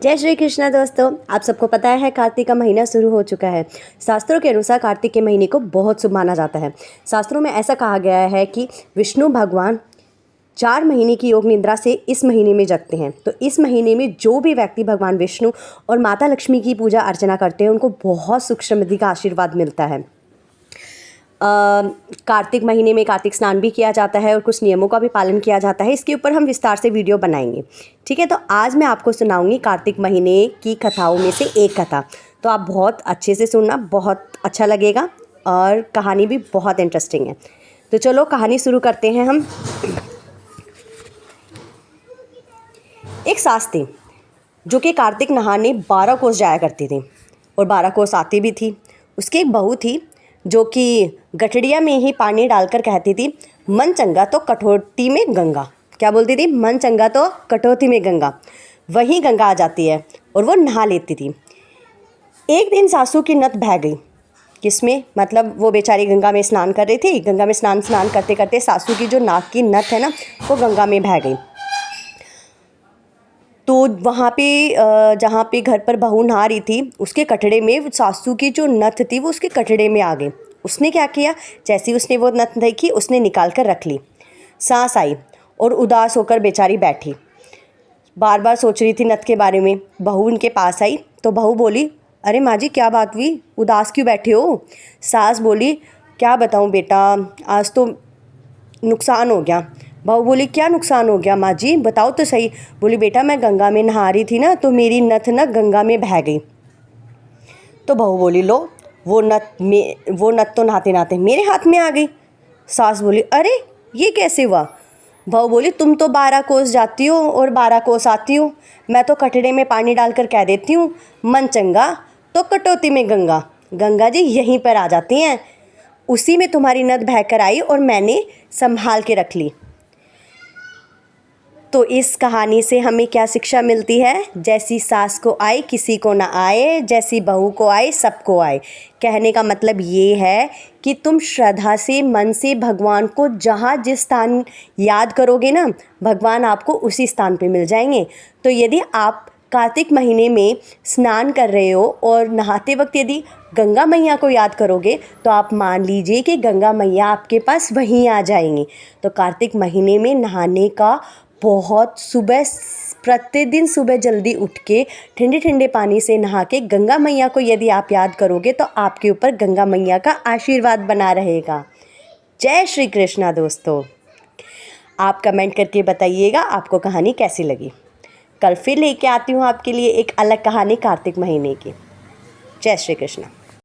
जय श्री कृष्णा दोस्तों, आप सबको पता है कार्तिक का महीना शुरू हो चुका है। शास्त्रों के अनुसार कार्तिक के महीने को बहुत शुभ माना जाता है। शास्त्रों में ऐसा कहा गया है कि विष्णु भगवान 4 महीने की योग निद्रा से इस महीने में जगते हैं। तो इस महीने में जो भी व्यक्ति भगवान विष्णु और माता लक्ष्मी की पूजा अर्चना करते हैं उनको बहुत सुख समृद्धि का आशीर्वाद मिलता है। कार्तिक महीने में कार्तिक स्नान भी किया जाता है और कुछ नियमों का भी पालन किया जाता है। इसके ऊपर हम विस्तार से वीडियो बनाएंगे। ठीक है, तो आज मैं आपको सुनाऊंगी कार्तिक महीने की कथाओं में से एक कथा। तो आप बहुत अच्छे से सुनना, बहुत अच्छा लगेगा और कहानी भी बहुत इंटरेस्टिंग है। तो चलो कहानी शुरू करते हैं हम। एक सास थी जो कि कार्तिक नहाने 12 कोस जाया करती थी और 12 कोस आती भी थी। उसकी एक बहू थी जो कि गठड़िया में ही पानी डालकर कहती थी, मन चंगा तो कटौती में गंगा। क्या बोलती थी? मन चंगा तो कटौती में गंगा। वहीं गंगा आ जाती है और वो नहा लेती थी। एक दिन सासू की नथ बह गई। किसमें? मतलब वो बेचारी गंगा में स्नान कर रही थी। गंगा में स्नान करते करते सासू की जो नाक की नथ है ना, वो गंगा में बह गई। तो वहाँ पे जहाँ पे घर पर बहू नहा रही थी उसके कटड़े में सासू की जो नथ थी वो उसके कटड़े में आ गई। उसने क्या किया? जैसे ही उसने वो नथ देखी उसने निकाल कर रख ली। सास आई और उदास होकर बेचारी बैठी, बार बार सोच रही थी नथ के बारे में। बहू उनके पास आई तो बहू बोली, अरे माँ जी क्या बात हुई, उदास क्यों बैठे हो? सास बोली, क्या बताऊँ बेटा, आज तो नुकसान हो गया। बहू बोली, क्या नुकसान हो गया माँ जी, बताओ तो सही। बोली, बेटा मैं गंगा में नहा रही थी ना तो मेरी नथ ना गंगा में बह गई। तो बहू बोली, लो वो नथ तो नहाते नहाते मेरे हाथ में आ गई। सास बोली, अरे ये कैसे हुआ? बहू बोली, तुम तो 12 कोस जाती हो और 12 कोस आती हो। मैं तो कटड़े में पानी डालकर कह देती हूँ, मन चंगा तो कटौती में गंगा। गंगा जी यहीं पर आ जाती हैं। उसी में तुम्हारी नथ बह कर आई और मैंने संभाल के रख ली। तो इस कहानी से हमें क्या शिक्षा मिलती है? जैसी सास को आए किसी को ना आए, जैसी बहू को आए सबको आए। कहने का मतलब ये है कि तुम श्रद्धा से, मन से भगवान को जहाँ जिस स्थान याद करोगे ना, भगवान आपको उसी स्थान पे मिल जाएंगे। तो यदि आप कार्तिक महीने में स्नान कर रहे हो और नहाते वक्त यदि गंगा मैया को याद करोगे तो आप मान लीजिए कि गंगा मैया आपके पास वहीं आ जाएंगी। तो कार्तिक महीने में नहाने का बहुत प्रतिदिन सुबह जल्दी उठ के ठंडे ठंडे पानी से नहा के गंगा मैया को यदि आप याद करोगे तो आपके ऊपर गंगा मैया का आशीर्वाद बना रहेगा। जय श्री कृष्णा दोस्तों। आप कमेंट करके बताइएगा आपको कहानी कैसी लगी। कल फिर लेके आती हूँ आपके लिए एक अलग कहानी कार्तिक महीने की। जय श्री कृष्णा।